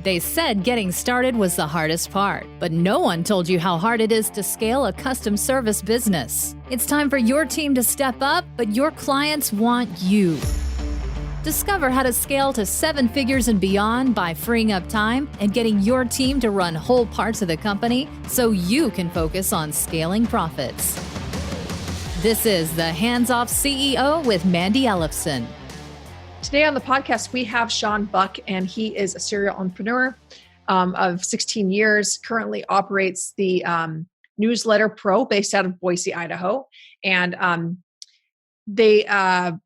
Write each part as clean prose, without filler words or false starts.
They said getting started was the hardest part, but no one told you how hard it is to scale a custom service business. It's time for your team to step up, but your clients want you. Discover how to scale to 7 figures and beyond by freeing up time and getting your team to run whole parts of the company so you can focus on scaling profits. This is the Hands Off CEO with Mandy Ellefson. Today on the podcast, we have Shaun Buck, and he is a serial entrepreneur of 16 years, currently operates the Newsletter Pro based out of Boise, Idaho. And the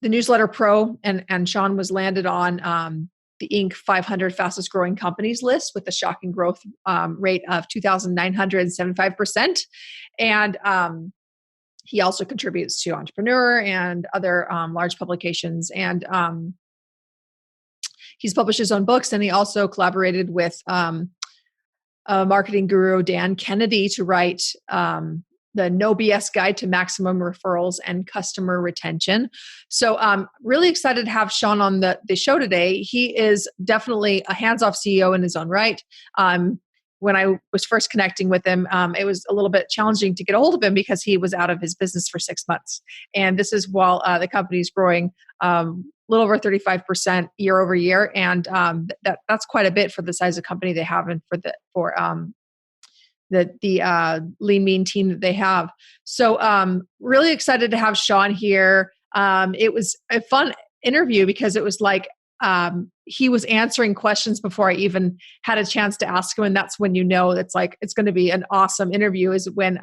Newsletter Pro and Shaun was landed on the Inc. 500 fastest growing companies list with a shocking growth rate of 2,975%. And he also contributes to Entrepreneur and other large publications. And he's published his own books, and he also collaborated with marketing guru Dan Kennedy to write the No B.S. Guide to Maximum Referrals and Customer Retention. So really excited to have Shaun on the show today. He is definitely a hands-off CEO in his own right. When I was first connecting with him, it was a little bit challenging to get a hold of him because he was out of his business for 6 months. And this is while the company is growing a little over 35% year over year. And that's quite a bit for the size of company they have and for the lean, mean team that they have. So really excited to have Shaun here. It was a fun interview because it was like, he was answering questions before I even had a chance to ask him. And that's when you know it's like, it's going to be an awesome interview, is when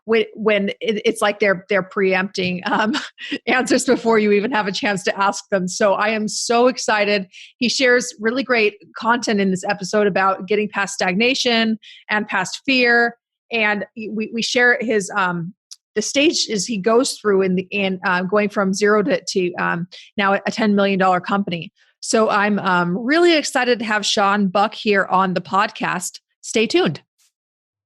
it's like they're preempting answers before you even have a chance to ask them. So I am so excited. He shares really great content in this episode about getting past stagnation and past fear. And we share his, the stages he goes through in going from zero to now a $10 million company. So I'm really excited to have Shaun Buck here on the podcast. Stay tuned.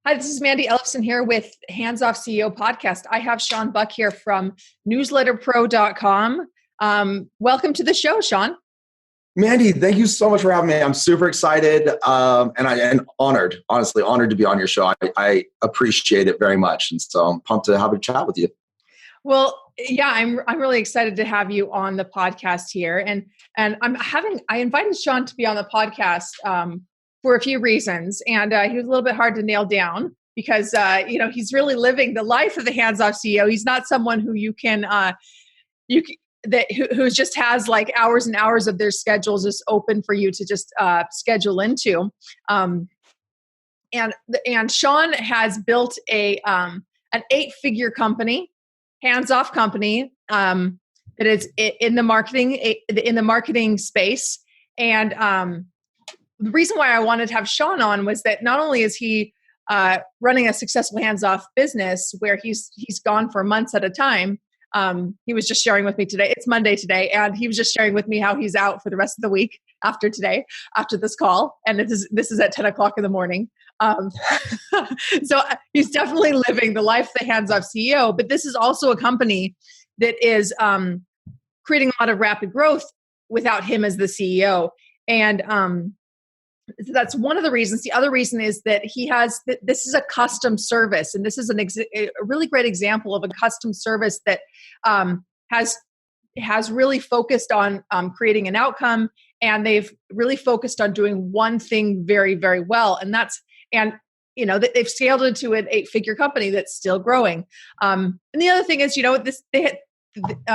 Hi, this is Mandy Ellefson here with Hands Off CEO podcast. I have Shaun Buck here from newsletterpro.com. Welcome to the show, Shaun. Mandy, thank you so much for having me. I'm super excited and honored, honestly, honored to be on your show. I appreciate it very much. And so I'm pumped to have a chat with you. Well, yeah, I'm really excited to have you on the podcast here. And I invited Shaun to be on the podcast for a few reasons. And he was a little bit hard to nail down because, he's really living the life of the hands-off CEO. He's not someone who who just has like hours and hours of their schedules just open for you to just schedule into. And Shaun has built an 8-figure company, hands-off company that is in the marketing space. And the reason why I wanted to have Shaun on was that not only is he running a successful hands-off business where he's gone for months at a time. He was just sharing with me today. It's Monday today, and he was just sharing with me how he's out for the rest of the week after today, after this call. And this is at 10 o'clock in the morning. So he's definitely living the life of the hands-off CEO. But this is also a company that is creating a lot of rapid growth without him as the CEO. And so that's one of the reasons. The other reason is that this is a custom service, and this is a really great example of a custom service that has really focused on creating an outcome, and they've really focused on doing one thing very, very well, and they've scaled into an 8-figure company that's still growing. And the other thing is,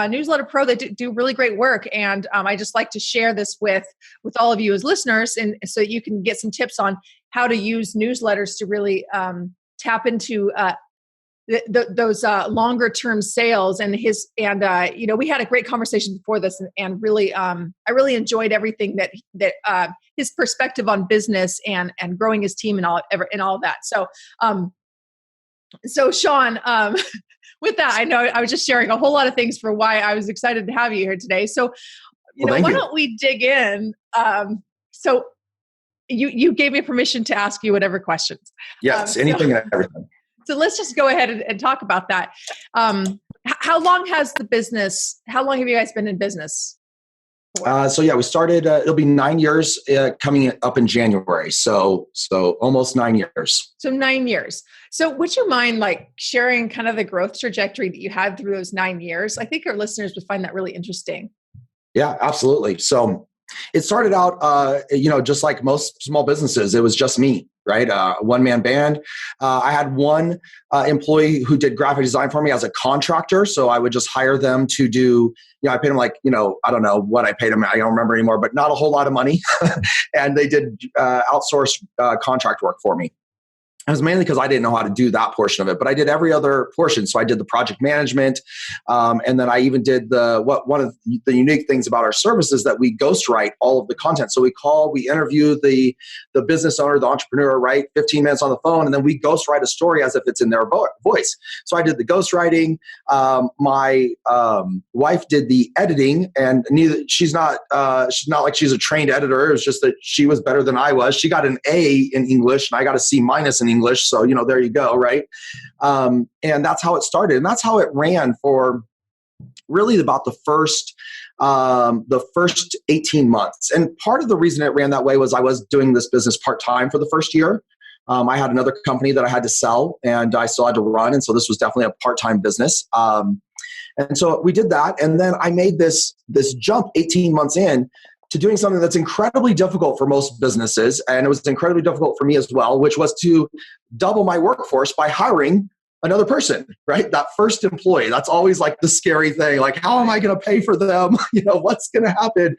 Newsletter Pro, they do really great work. And I just like to share this with all of you as listeners, and so you can get some tips on how to use newsletters to really tap into those longer term sales. And we had a great conversation before this, and really, I really enjoyed everything that his perspective on business and growing his team and all of that. So Shaun, with that, I know I was just sharing a whole lot of things for why I was excited to have you here today. So, why don't we dig in? So you gave me permission to ask you whatever questions. Yes, anything and everything. So let's just go ahead and talk about that. How long have you guys been in business? So yeah, we started, it'll be 9 years coming up in January. So almost 9 years. So 9 years. So would you mind like sharing kind of the growth trajectory that you had through those 9 years? I think our listeners would find that really interesting. Yeah, absolutely. So it started out, just like most small businesses, it was just me, right? One-man band. I had one employee who did graphic design for me as a contractor. So I would just hire them to do, I paid them like, I don't know what I paid them. I don't remember anymore, but not a whole lot of money. And they did outsource contract work for me. It was mainly because I didn't know how to do that portion of it, but I did every other portion. So I did the project management, and then I even did one of the unique things about our service is that we ghostwrite all of the content. So we interview the business owner, the entrepreneur, right? 15 minutes on the phone, and then we ghostwrite a story as if it's in their voice. So I did the ghostwriting. My wife did the editing, and she's not like she's a trained editor. It was just that she was better than I was. She got an A in English, and I got a C- in English. So, there you go. Right. And that's how it started. And that's how it ran for really about the first 18 months. And part of the reason it ran that way was I was doing this business part-time for the first year. I had another company that I had to sell and I still had to run. And so this was definitely a part-time business. And so we did that. And then I made this jump 18 months in to doing something that's incredibly difficult for most businesses. And it was incredibly difficult for me as well, which was to double my workforce by hiring another person, right? That first employee. That's always like the scary thing. Like, how am I going to pay for them? What's going to happen?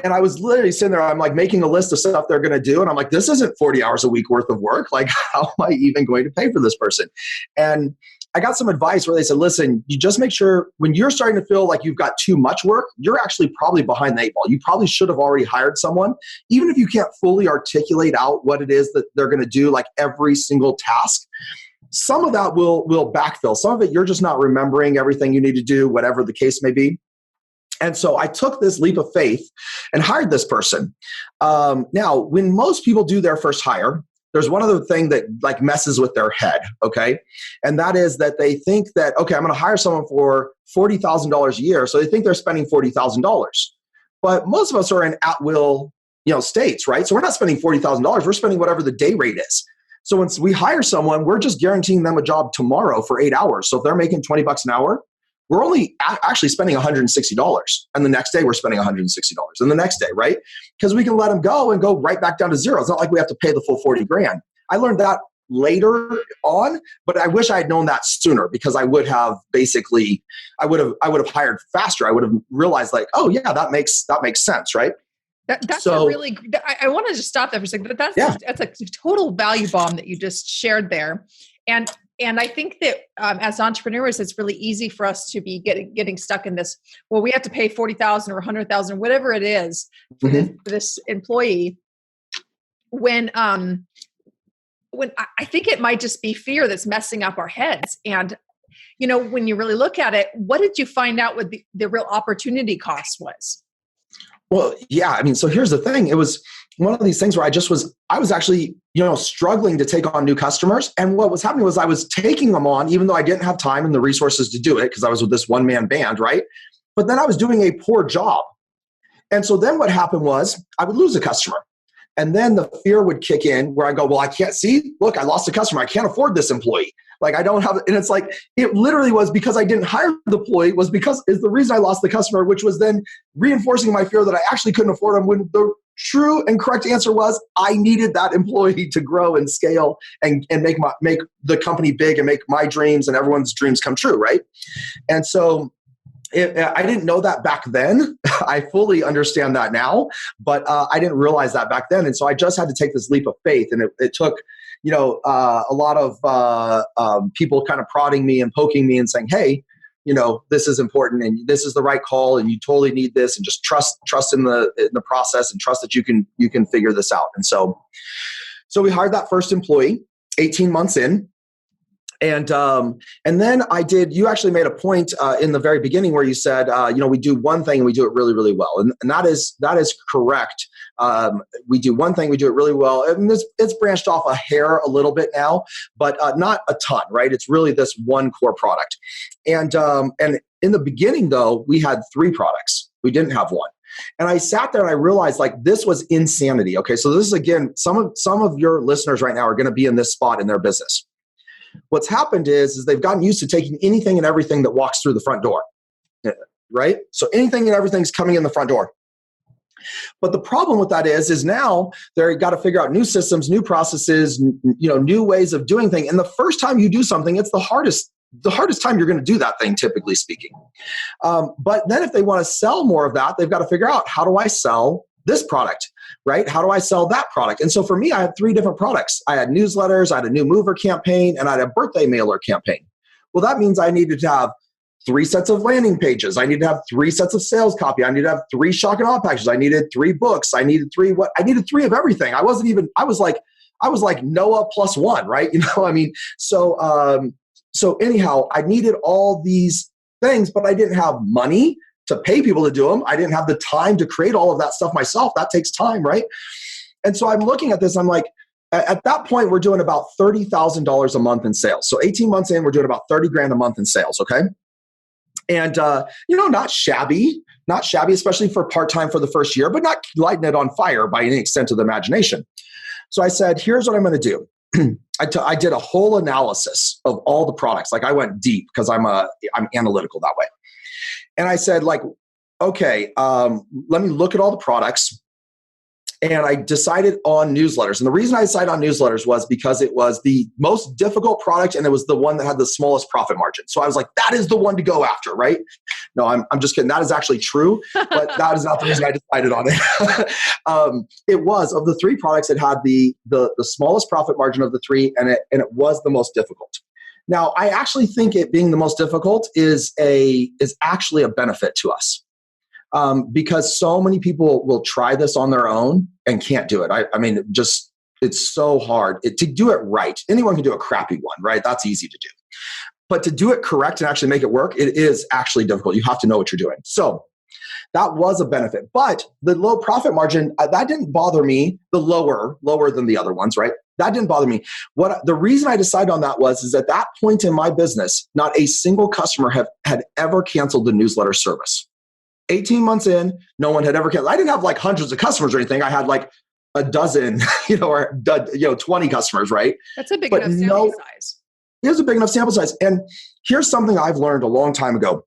And I was literally sitting there, I'm like making a list of stuff they're going to do. And I'm like, this isn't 40 hours a week worth of work. Like, how am I even going to pay for this person? And I got some advice where they said, listen, you just make sure when you're starting to feel like you've got too much work, you're actually probably behind the eight ball. You probably should have already hired someone. Even if you can't fully articulate out what it is that they're going to do, like every single task, some of that will backfill. Some of it, you're just not remembering everything you need to do, whatever the case may be. And so I took this leap of faith and hired this person. Now, when most people do their first hire, there's one other thing that like messes with their head, okay? And that is that they think that, okay, I'm going to hire someone for $40,000 a year. So they think they're spending $40,000. But most of us are in at-will, states, right? So we're not spending $40,000. We're spending whatever the day rate is. So once we hire someone, we're just guaranteeing them a job tomorrow for 8 hours. So if they're making $20 an hour, we're only actually spending $160. And the next day we're spending $160. And the next day, right? Because we can let them go and go right back down to zero. It's not like we have to pay the full 40 grand. I learned that later on, but I wish I had known that sooner because I would have hired faster. I would have realized like, oh yeah, that makes sense, right? That's a really, I want to just stop there for a second, but that's a total value bomb that you just shared there. And I think that as entrepreneurs, it's really easy for us to be getting stuck in this. Well, we have to pay $40,000 or $100,000, whatever it is, for this employee. When I think it might just be fear that's messing up our heads. And when you really look at it, what did you find out what the real opportunity cost was? Well, yeah. I mean, so here's the thing. It was one of these things where I was actually, struggling to take on new customers. And what was happening was I was taking them on, even though I didn't have time and the resources to do it because I was with this one-man band, right? But then I was doing a poor job. And so then what happened was I would lose a customer. And then the fear would kick in where I go, well, I can't see, look, I lost a customer. I can't afford this employee. Like I don't have, and it's like, it literally was because I didn't hire the employee is the reason I lost the customer, which was then reinforcing my fear that I actually couldn't afford them when the true and correct answer was I needed that employee to grow and scale and make the company big and make my dreams and everyone's dreams come true. Right. And so I didn't know that back then. I fully understand that now, but I didn't realize that back then. And so I just had to take this leap of faith. And it took, a lot of people kind of prodding me and poking me and saying, hey, this is important and this is the right call and you totally need this and just trust in the process and trust that you can figure this out. And so we hired that first employee 18 months in. And then you actually made a point in the very beginning where you said, we do one thing and we do it really, really well. And that is correct. We do one thing, we do it really well. And it's branched off a hair a little bit now, but not a ton, right? It's really this one core product. And in the beginning though, we had 3 products. We didn't have one. And I sat there and I realized like this was insanity. Okay. So this is, again, some of your listeners right now are going to be in this spot in their business. What's happened is they've gotten used to taking anything and everything that walks through the front door, right? So anything and everything's coming in the front door. But the problem with that is now they've got to figure out new systems, new processes, new ways of doing things. And the first time you do something, it's the hardest time you're going to do that thing, typically speaking. But then if they want to sell more of that, they've got to figure out, how do I sell this product, right? How do I sell that product? And so for me, I had 3 different products. I had newsletters, I had a new mover campaign, and I had a birthday mailer campaign. Well, that means I needed to have 3 sets of landing pages. I needed to have 3 sets of sales copy. I needed to have 3 shock and awe packages. I needed 3 books. I needed 3 of everything. I was like Noah plus 1, right? So anyhow, I needed all these things, but I didn't have money to pay people to do them. I didn't have the time to create all of that stuff myself. That takes time, right? And so I'm looking at this. I'm like, at that point, we're doing about $30,000 a month in sales. So 18 months in, we're doing about 30 grand a month in sales. Okay. And, not shabby, especially for part-time for the first year, but not lighting it on fire by any extent of the imagination. So I said, here's what I'm going to do. I did a whole analysis of all the products. Like I went deep because I'm analytical that way. And I said like, okay, let me look at all the products. And I decided on newsletters. And the reason I decided on newsletters was because it was the most difficult product and it was the one that had the smallest profit margin. So I was like, that is the one to go after, right? No, I'm just kidding. That is actually true, but that is not the reason I decided on it. It was, of the 3 products, it had the smallest profit margin of the 3, and it was the most difficult. Now, I actually think it being the most difficult is actually a benefit to us. Because so many people will try this on their own and can't do it. I mean, it's so hard to do it right. Anyone can do a crappy one, right? That's easy to do. But to do it correct and actually make it work, it is actually difficult. You have to know what you're doing. So that was a benefit. But the low profit margin, that didn't bother me. The lower than the other ones, right? That didn't bother me. The reason I decided on that is at that point in my business, not a single customer had ever canceled the newsletter service. 18 months in, no one had ever canceled. I didn't have like hundreds of customers or anything. I had like a dozen, or 20 customers, right? That's a big enough sample size. It was a big enough sample size. And here's something I've learned a long time ago.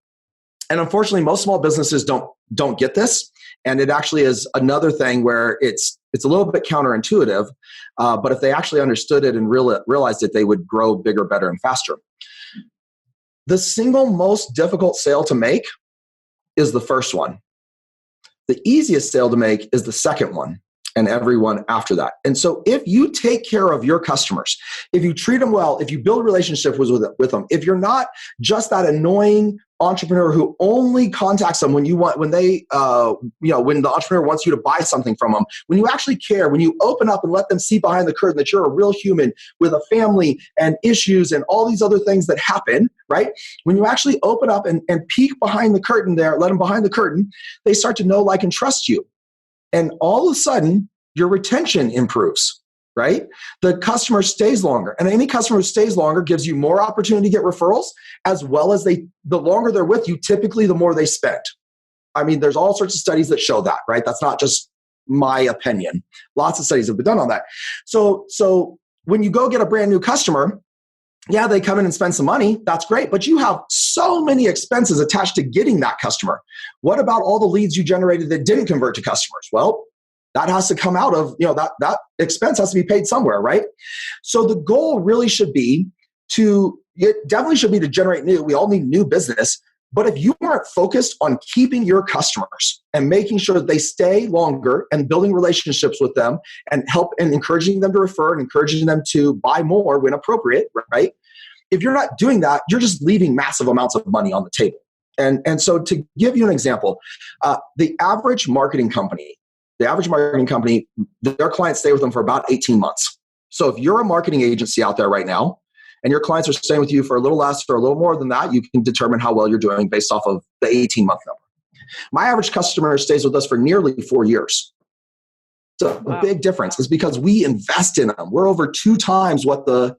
And unfortunately, most small businesses don't get this. And it actually is another thing where it's a little bit counterintuitive. But if they actually understood it and realized it, they would grow bigger, better, and faster. The single most difficult sale to make is the first one. The easiest sale to make is the second one, and everyone after that. And so if you take care of your customers, if you treat them well, if you build relationships with them, if you're not just that annoying entrepreneur who only contacts them when the entrepreneur wants you to buy something from them, when you actually care, when you open up and let them see behind the curtain that you're a real human with a family and issues and all these other things that happen, right? When you actually open up and peek behind the curtain there, let them behind the curtain, they start to know, like, and trust you. And all of a sudden, your retention improves, right? The customer stays longer. And any customer who stays longer gives you more opportunity to get referrals, as well as the longer they're with you, typically the more they spend. I mean, there's all sorts of studies that show that, right? That's not just my opinion. Lots of studies have been done on that. So when you go get a brand new customer, yeah, they come in and spend some money. That's great. But you have so many expenses attached to getting that customer. What about all the leads you generated that didn't convert to customers? Well, that has to come out of, that expense has to be paid somewhere, right? So the goal really should be to generate new. We all need new business. But if you aren't focused on keeping your customers and making sure that they stay longer and building relationships with them and encouraging them to refer and encouraging them to buy more when appropriate, right? If you're not doing that, you're just leaving massive amounts of money on the table. And so to give you an example, the average marketing company, their clients stay with them for about 18 months. So if you're a marketing agency out there right now, and your clients are staying with you for a little less or a little more than that, you can determine how well you're doing based off of the 18-month number. My average customer stays with us for nearly 4 years. So a big difference is because we invest in them. We're over 2 times what the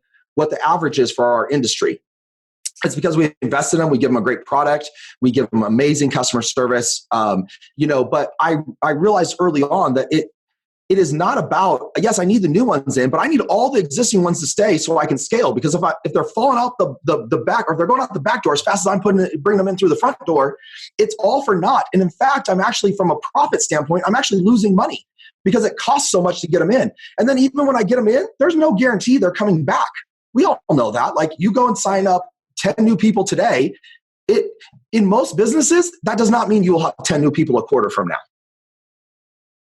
average is for our industry. It's because we invest in them. We give them a great product. We give them amazing customer service. But I realized early on that it is not about, yes, I need the new ones in, but I need all the existing ones to stay so I can scale. Because if they're falling out the back, or if they're going out the back door as fast as I'm bringing them in through the front door, it's all for naught. And in fact, I'm actually, from a profit standpoint, I'm actually losing money because it costs so much to get them in. And then even when I get them in, there's no guarantee they're coming back. We all know that. Like, you go and sign up 10 new people today. In most businesses, that does not mean you will have 10 new people a quarter from now.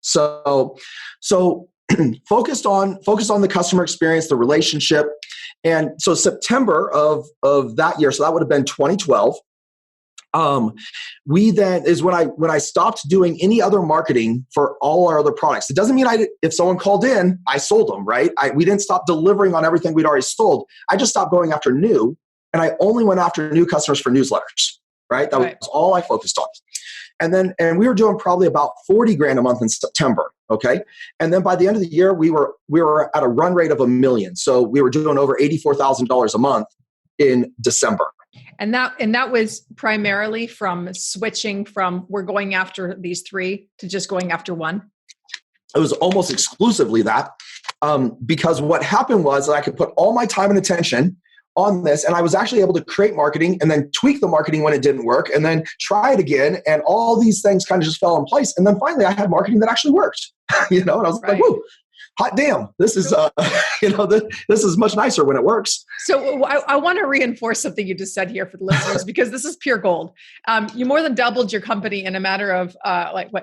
So focused on the customer experience, the relationship. And so September of that year, so that would have been 2012. We then is when I stopped doing any other marketing for all our other products. It doesn't mean if someone called in, I sold them, right? We didn't stop delivering on everything we'd already sold. I just stopped going after new, and I only went after new customers for newsletters, right? That was all I focused on. And we were doing probably about 40 grand a month in September. Okay. And then by the end of the year, we were at a run rate of $1 million. So we were doing over $84,000 a month in December. And that was primarily from switching from we're going after these three to just going after one. It was almost exclusively that, because what happened was I could put all my time and attention on this, and I was actually able to create marketing and then tweak the marketing when it didn't work, and then try it again, and all these things kind of just fell in place. And then finally, I had marketing that actually worked. And I was like, "Whoa, hot damn! This is this is much nicer when it works." So I want to reinforce something you just said here for the listeners, because this is pure gold. You more than doubled your company in a matter of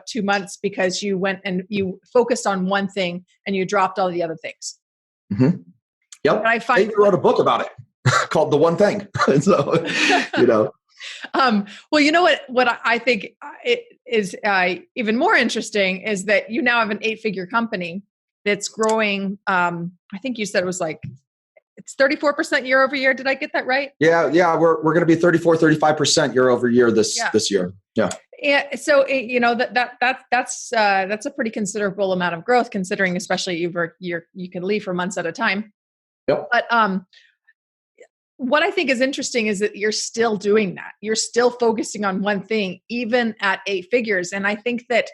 2 months, because you went and you focused on one thing and you dropped all the other things. Mm-hmm. Yep. And I wrote a book about it called The One Thing. So, well, you know what I think is even more interesting is that you now have an 8-figure company that's growing. I think you said it was it's 34% year over year. Did I get that right? Yeah. We're going to be 35% year over year this year. Yeah. Yeah. So, that's a pretty considerable amount of growth, considering especially you can leave for months at a time. Yep. But, what I think is interesting is that you're still doing that. You're still focusing on one thing, even at 8 figures. And I think that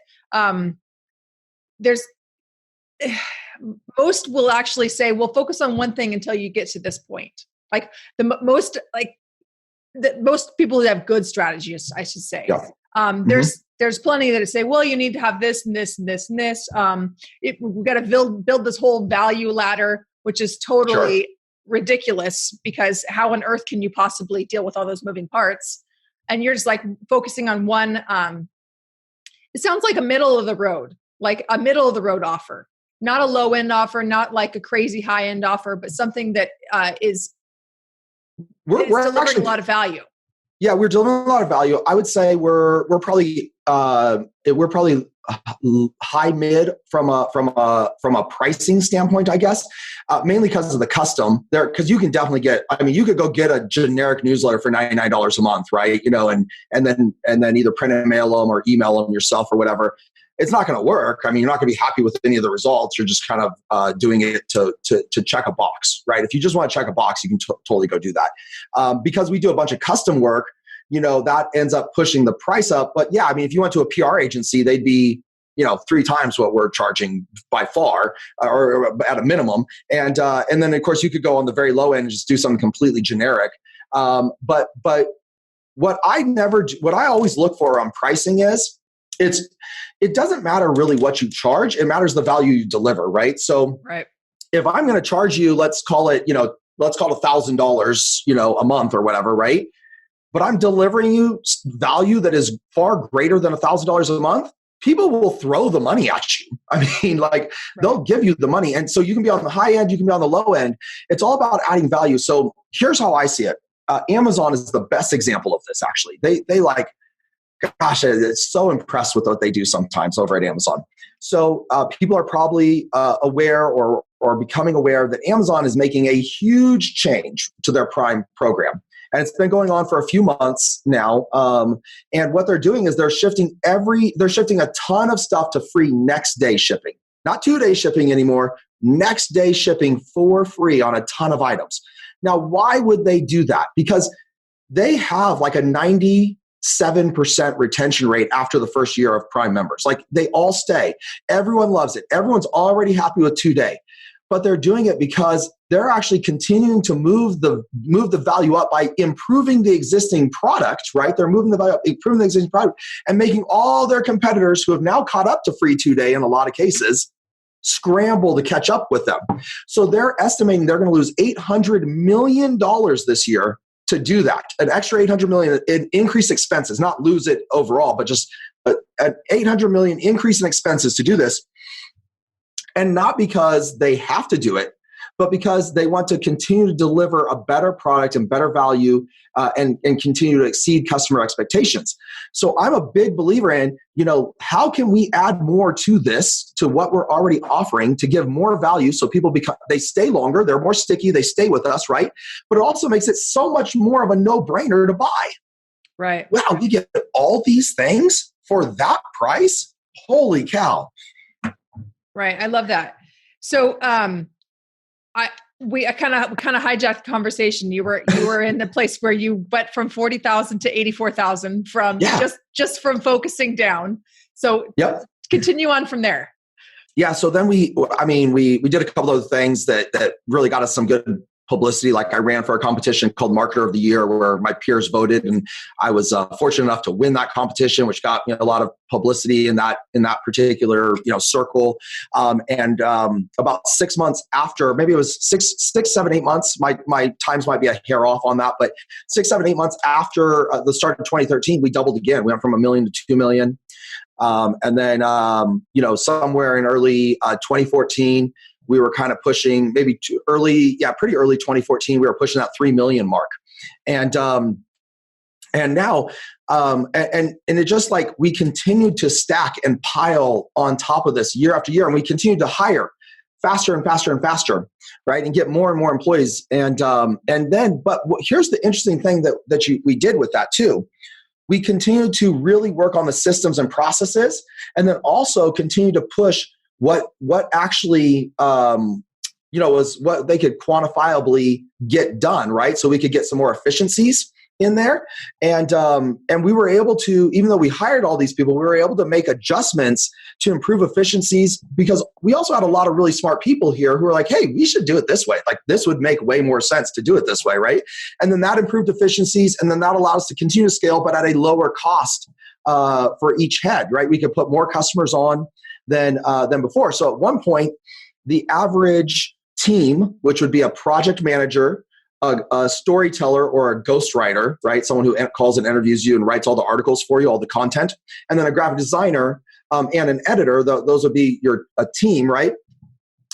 most will actually say, well, focus on one thing until you get to this point. Like most people that have good strategies, I should say. Yeah. There's plenty that say, well, you need to have this and this and this and this. We've got to build this whole value ladder, which is totally ridiculous, because how on earth can you possibly deal with all those moving parts? And you're just focusing on one. It sounds like a middle of the road offer, not a low end offer, not like a crazy high end offer, but something that is delivering actually a lot of value. Yeah, we're delivering a lot of value. I would say we're probably high mid from a pricing standpoint, I guess, mainly because of the custom there. Because you can definitely you could go get a generic newsletter for $99 a month, right? And then either print and mail them or email them yourself or whatever. It's not going to work. You're not going to be happy with any of the results. You're just kind of doing it to check a box, right? If you just want to check a box, you can totally go do that. Because we do a bunch of custom work, that ends up pushing the price up. But yeah, if you went to a PR agency, they'd be 3 times what we're charging by far, or at a minimum. And then of course you could go on the very low end and just do something completely generic. But what I always look for on pricing is it doesn't matter really what you charge. It matters the value you deliver, right? So if I'm going to charge you, let's call it $1,000, a month or whatever, right? But I'm delivering you value that is far greater than $1,000 a month. People will throw the money at you. They'll give you the money. And so you can be on the high end, you can be on the low end. It's all about adding value. So here's how I see it. Amazon is the best example of this, actually. They gosh, it's so impressed with what they do sometimes over at Amazon. So people are probably aware or becoming aware that Amazon is making a huge change to their Prime program. And it's been going on for a few months now. And what they're doing is they're shifting a ton of stuff to free next day shipping. Not 2-day shipping anymore, next day shipping for free on a ton of items. Now, why would they do that? Because they have like a 97% retention rate after the first year of Prime members. Like they all stay. Everyone loves it. Everyone's already happy with 2-day. But they're doing it because they're actually continuing to move the value up by improving the existing product, right? They're moving the value up, improving the existing product, and making all their competitors who have now caught up to free 2-day in a lot of cases scramble to catch up with them. So they're estimating they're going to lose $800 million this year to do that. An extra $800 million in increased expenses, not lose it overall, but just an $800 million increase in expenses to do this. And not because they have to do it, but because they want to continue to deliver a better product and better value and continue to exceed customer expectations. So I'm a big believer in, how can we add more to this, to what we're already offering to give more value so people they stay longer, they're more sticky, they stay with us, right? But it also makes it so much more of a no-brainer to buy. Right. Wow, we get all these things for that price? Holy cow. Right. I love that. So I kind of hijacked the conversation. You were in the place where you went from 40,000 to 84,000 from just from focusing down. So continue on from there. Yeah. So then we did a couple of things that really got us some good publicity. Like I ran for a competition called Marketer of the Year where my peers voted, and I was fortunate enough to win that competition, which got a lot of publicity in that particular circle. And about 6 months after, maybe it was 7, 8 months. My times might be a hair off on that, but 6, 7, 8 months after the start of 2013, we doubled again. We went from $1 million to $2 million, and then somewhere in early 2014. We were kind of pushing pretty early 2014. We were pushing that 3 million mark, and now, and it just like we continued to stack and pile on top of this year after year, and we continued to hire faster and faster and faster, right, and get more and more employees, and then, but here's the interesting thing that we did with that too. We continued to really work on the systems and processes, and then also continue to push what actually was what they could quantifiably get done, right? So we could get some more efficiencies in there, and we were able to, even though we hired all these people, we were able to make adjustments to improve efficiencies, because we also had a lot of really smart people here who were like, hey, we should do it this way. Like this would make way more sense to do it this way, right? And then that improved efficiencies, and then that allowed us to continue to scale, but at a lower cost for each head, right? We could put more customers on than before. So at one point, the average team, which would be a project manager, a storyteller, or a ghostwriter, right? Someone who calls and interviews you and writes all the articles for you, all the content, and then a graphic designer and an editor. Those would be a team, right?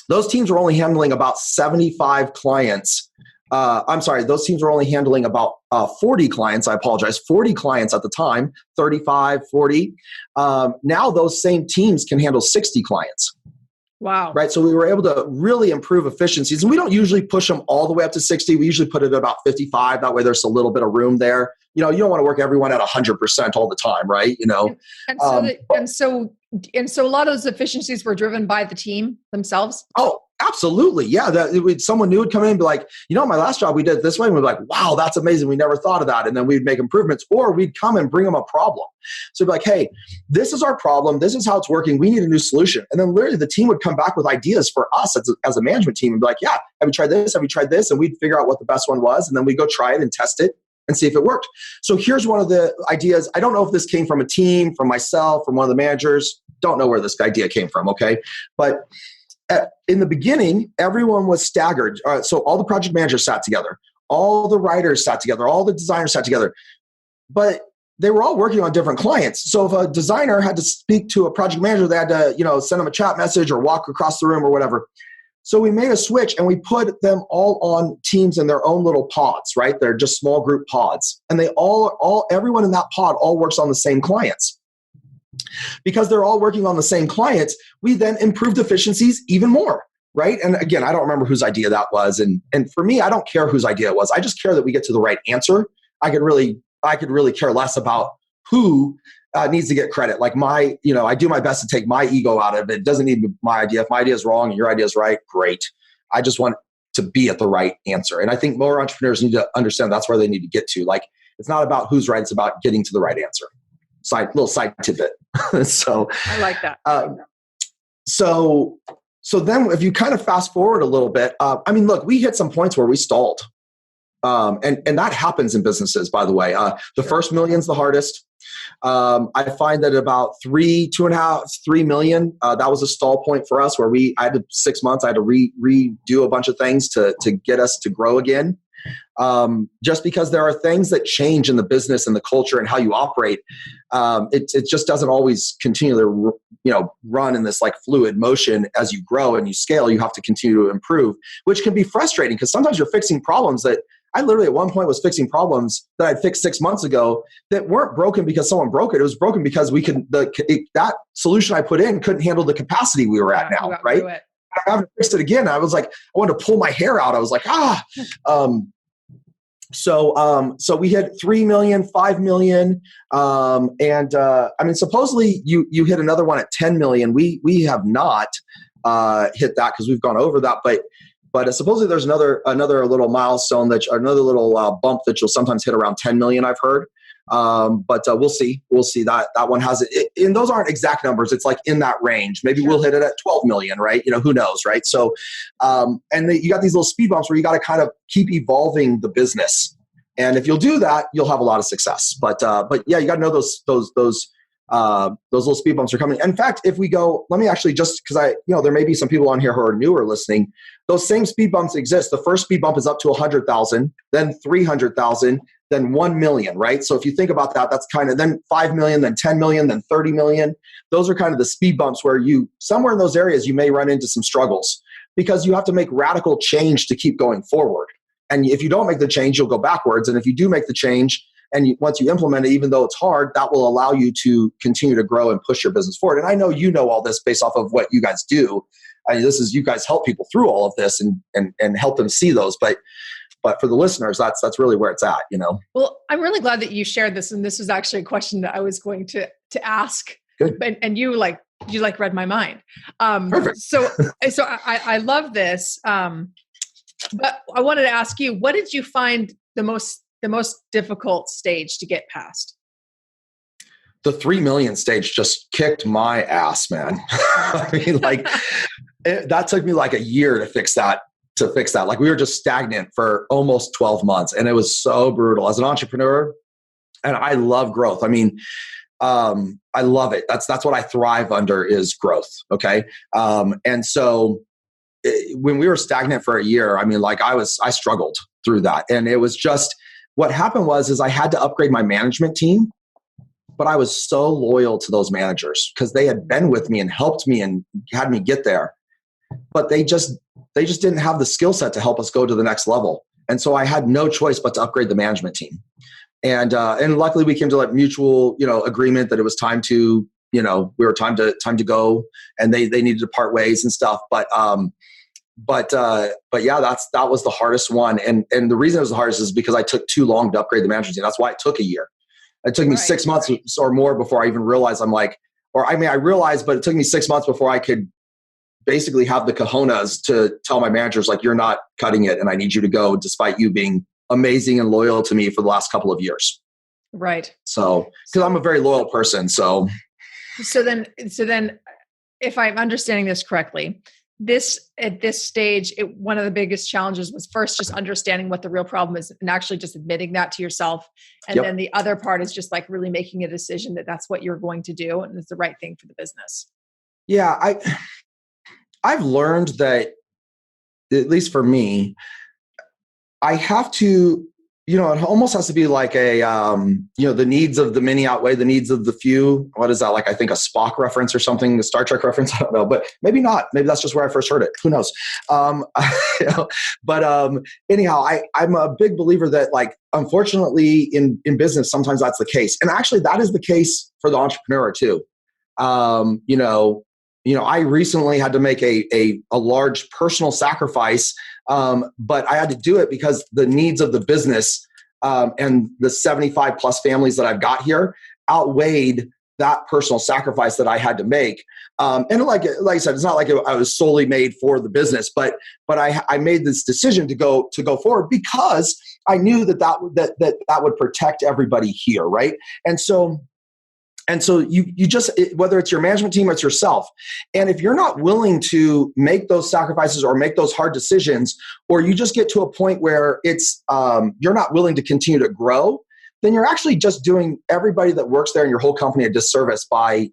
Those teams were only handling about 75 clients. Those teams were only handling about 40 clients. I apologize. 40 clients at the time, 35, 40. Now those same teams can handle 60 clients. Wow. Right. So we were able to really improve efficiencies, and we don't usually push them all the way up to 60. We usually put it at about 55. That way there's a little bit of room there. You don't want to work everyone at 100% all the time, right? And so a lot of those efficiencies were driven by the team themselves. Oh, absolutely. Yeah. Someone new would come in and be like, my last job, we did it this way. And we'd be like, wow, that's amazing. We never thought of that. And then we'd make improvements, or we'd come and bring them a problem. So it'd be like, hey, this is our problem. This is how it's working. We need a new solution. And then literally the team would come back with ideas for us as a management team and be like, yeah, have you tried this? Have you tried this? And we'd figure out what the best one was. And then we'd go try it and test it and see if it worked. So here's one of the ideas. I don't know if this came from a team, from myself, from one of the managers. Don't know where this idea came from, okay? But in the beginning, everyone was staggered. So all the project managers sat together. All the writers sat together. All the designers sat together. But they were all working on different clients. So if a designer had to speak to a project manager, they had to send them a chat message or walk across the room or whatever. So we made a switch and we put them all on teams in their own little pods, right? They're just small group pods. And they everyone in that pod all works on the same clients. Because they're all working on the same clients, we then improved efficiencies even more, right? And again, I don't remember whose idea that was. And for me, I don't care whose idea it was. I just care that we get to the right answer. I could really care less about who needs to get credit. Like I do my best to take my ego out of it. It doesn't need to be my idea. If my idea is wrong and your idea is right, great. I just want to be at the right answer. And I think more entrepreneurs need to understand that's where they need to get to. Like, It's not about who's right. It's about getting to the right answer. Little side tidbit. So I like that. So then if you kind of fast forward a little bit, look, we hit some points where we stalled. And that happens in businesses, by the way. The first million's the hardest. I find that about 3 million, that was a stall point for us where I had 6 months, I had to redo a bunch of things to get us to grow again. Just because there are things that change in the business and the culture and how you operate. It just doesn't always continue to, run in this like fluid motion. As you grow and you scale, you have to continue to improve, which can be frustrating because sometimes you're fixing problems that I literally at one point was fixing problems that I'd fixed 6 months ago that weren't broken because someone broke it. It was broken because that solution I put in couldn't handle the capacity we were at now, right? I haven't fixed it again. I was like, I wanted to pull my hair out. I was like, So we hit 3 million, 5 million. Supposedly you hit another one at 10 million. We have not hit that because we've gone over that, but supposedly there's another little milestone another little bump that you'll sometimes hit around 10 million, I've heard. But we'll see. That one has it. And those aren't exact numbers. It's like in that range. Maybe we'll hit it at 12 million, right? Who knows, right? So, you got these little speed bumps where you got to kind of keep evolving the business. And if you'll do that, you'll have a lot of success. But yeah, you got to know those little speed bumps are coming. In fact, if we go, let me actually just, because there may be some people on here who are newer listening. Those same speed bumps exist. The first speed bump is up to 100,000, then 300,000, then 1 million, right? So if you think about that, that's kind of then 5 million, then 10 million, then 30 million. Those are kind of the speed bumps where somewhere in those areas, you may run into some struggles because you have to make radical change to keep going forward. And if you don't make the change, you'll go backwards. And if you do make the change, and once you implement it, even though it's hard, that will allow you to continue to grow and push your business forward. And I know you know all this based off of what you guys do. You guys help people through all of this and help them see those. But for the listeners, that's really where it's at, Well, I'm really glad that you shared this. And this was actually a question that I was going to ask. Good. And you read my mind. Perfect. So I love this. But I wanted to ask you, what did you find the most difficult stage to get past? The 3 million stage just kicked my ass, man. That took me like a year to fix that. Like we were just stagnant for almost 12 months and it was so brutal as an entrepreneur. And I love growth. I love it. That's what I thrive under is growth. Okay. And so when we were stagnant for a year, I struggled through that. And it was just, what happened was I had to upgrade my management team, but I was so loyal to those managers because they had been with me and helped me and had me get there. But they just didn't have the skill set to help us go to the next level. And so I had no choice but to upgrade the management team. And luckily we came to like mutual, agreement that it was time to, we were time to go and they needed to part ways and stuff. But yeah, that was the hardest one. And the reason it was the hardest is because I took too long to upgrade the management team. That's why it took a year. It took me 6 months or more before I even realized I realized, but it took me 6 months before I could basically have the cojones to tell my managers, like, you're not cutting it and I need you to go despite you being amazing and loyal to me for the last couple of years. Right. So, because I'm a very loyal person. So then if I'm understanding this correctly, at this stage, one of the biggest challenges was first just understanding what the real problem is and actually just admitting that to yourself. And then the other part is just like really making a decision that that's what you're going to do and it's the right thing for the business. Yeah. I've learned that, at least for me, I have to, it almost has to be like a, the needs of the many outweigh the needs of the few. What is that? Like, I think a Spock reference or something, a Star Trek reference. I don't know, but maybe not. Maybe that's just where I first heard it. Who knows? Anyhow, I'm a big believer that, like, unfortunately in business, sometimes that's the case. And actually that is the case for the entrepreneur too. I recently had to make a large personal sacrifice, but I had to do it because the needs of the business and the 75 plus families that I've got here outweighed that personal sacrifice that I had to make. And like I said, it's not like I was solely made for the business, but I made this decision to go forward because I knew that would protect everybody here, right? And so you just, whether it's your management team or it's yourself, and if you're not willing to make those sacrifices or make those hard decisions, or you just get to a point where it's you're not willing to continue to grow, then you're actually just doing everybody that works there in your whole company a disservice by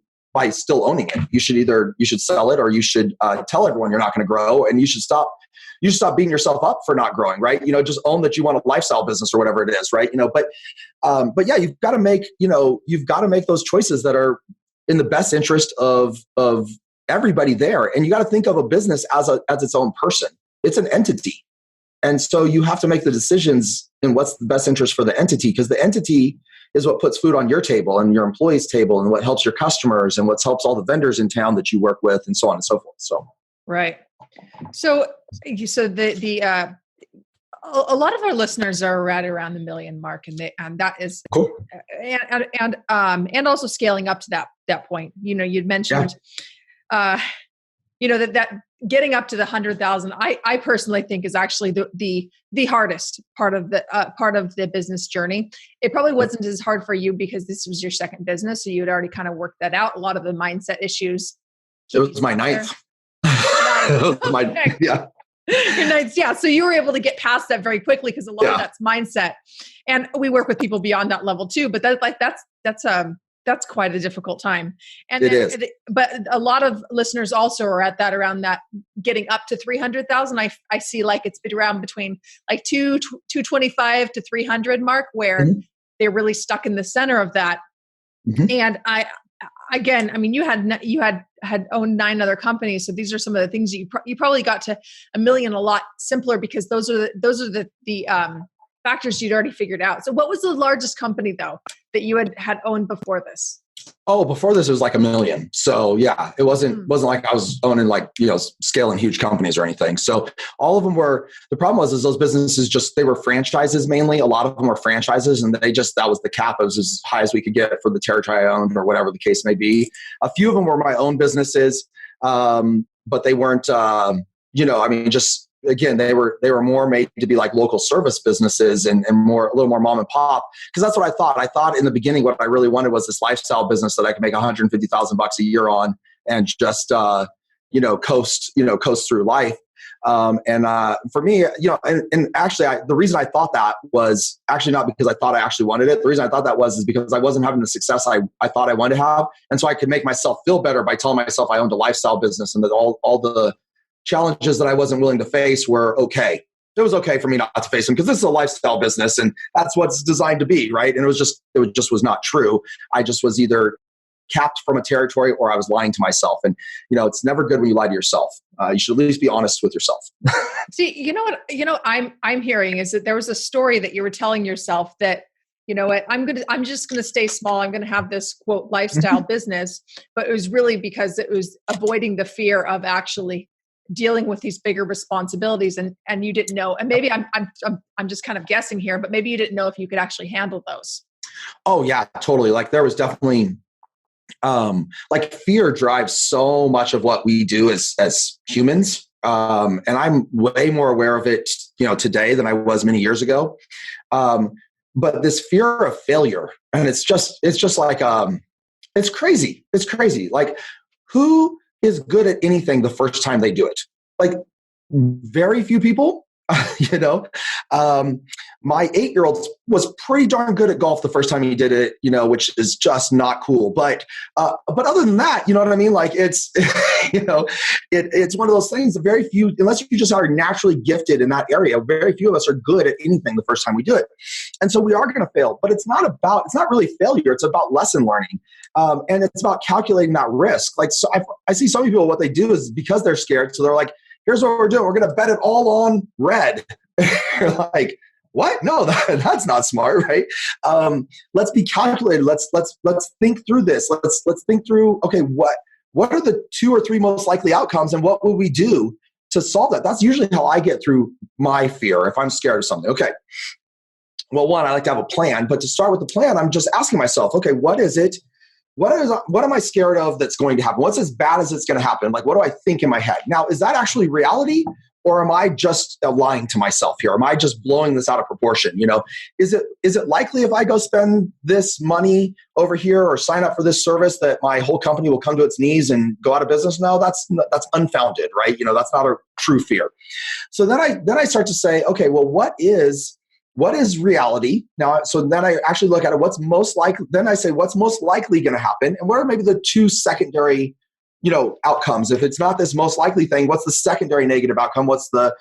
still owning it. You should sell it, or you should tell everyone you're not going to grow, and you should stop beating yourself up for not growing, right? Just own that you want a lifestyle business or whatever it is, right? But yeah, you've got to make those choices that are in the best interest of everybody there. And you got to think of a business as its own person. It's an entity. And so you have to make the decisions in what's the best interest for the entity, because the entity is what puts food on your table and your employees' table, and what helps your customers, and what helps all the vendors in town that you work with, and so on and so forth. So, right. So a lot of our listeners are right around the $1 million mark, and that is cool. And also scaling up to that point. You'd mentioned, that getting up to the 100,000. I personally think is actually the hardest part of the business journey. It probably wasn't as hard for you because this was your second business, so you had already kind of worked that out. A lot of the mindset issues. It was my ninth. Yeah. Your ninth, yeah. So you were able to get past that very quickly because a lot of that's mindset, and we work with people beyond that level too. But that's quite a difficult time. And it is. But a lot of listeners also are at that around that getting up to 300,000. I see like it's been around between like 225 to 300 mark where they're really stuck in the center of that. And you had owned 9 other companies. So these are some of the things that you probably got to $1 million a lot simpler because those are the factors you'd already figured out. So what was the largest company though that you had owned before this? Oh, before this, it was like $1 million. So yeah, it wasn't like I was owning scaling huge companies or anything. So all of them the problem was those businesses they were franchises mainly. A lot of them were franchises, and that was the cap. It was as high as we could get for the territory I owned or whatever the case may be. A few of them were my own businesses. But they weren't, again, they were more made to be like local service businesses and a little more mom and pop. Because that's what I thought. I thought in the beginning, what I really wanted was this lifestyle business that I could make $150,000 a year on and just, coast through life. For me, and actually the reason I thought that was actually not because I thought I actually wanted it. The reason I thought that is because I wasn't having the success I thought I wanted to have. And so I could make myself feel better by telling myself I owned a lifestyle business and that all the challenges that I wasn't willing to face were okay. It was okay for me not to face them because this is a lifestyle business and that's what it's designed to be, right? And it just was not true. I just was either capped from a territory or I was lying to myself. And, it's never good when you lie to yourself. You should at least be honest with yourself. See, what I'm hearing is that there was a story that you were telling yourself that, I'm just going to stay small. I'm going to have this quote lifestyle business, but it was really because it was avoiding the fear of actually dealing with these bigger responsibilities, and you didn't know. And maybe I'm just kind of guessing here, but maybe you didn't know if you could actually handle those. Oh yeah, totally. Like there was definitely, fear drives so much of what we do as humans. And I'm way more aware of it, today than I was many years ago. But this fear of failure, and it's just like, it's crazy. It's crazy. Like who is good at anything the first time they do it? Like very few people, my 8-year-old was pretty darn good at golf the first time he did it, which is just not cool. But other than that, you know what I mean? Like it's, it's one of those things that very few, unless you just are naturally gifted in that area, very few of us are good at anything the first time we do it. And so we are going to fail, but it's not really failure. It's about lesson learning. And it's about calculating that risk. Like, so I see some people, what they do is because they're scared. So they're like, here's what we're doing. We're going to bet it all on red. You're like, what? No, that's not smart, right? Let's be calculated. Let's think through this. Let's think through, okay, what are the 2 or 3 most likely outcomes and what will we do to solve that? That's usually how I get through my fear if I'm scared of something. Okay. Well, one, I like to have a plan, but to start with the plan, I'm just asking myself, okay, what is it? What am I scared of that's going to happen? What's as bad as it's going to happen? Like, what do I think in my head? Now, is that actually reality Or am I just lying to myself here? Am I just blowing this out of proportion? Is it likely if I go spend this money over here or sign up for this service that my whole company will come to its knees and go out of business? No, that's unfounded, right? That's not a true fear. So then I start to say, okay, well, what is reality now? So then I actually look at it. What's most likely? Then I say, what's most likely going to happen, and what are maybe the two secondary outcomes? If it's not this most likely thing, what's the secondary negative outcome? What's the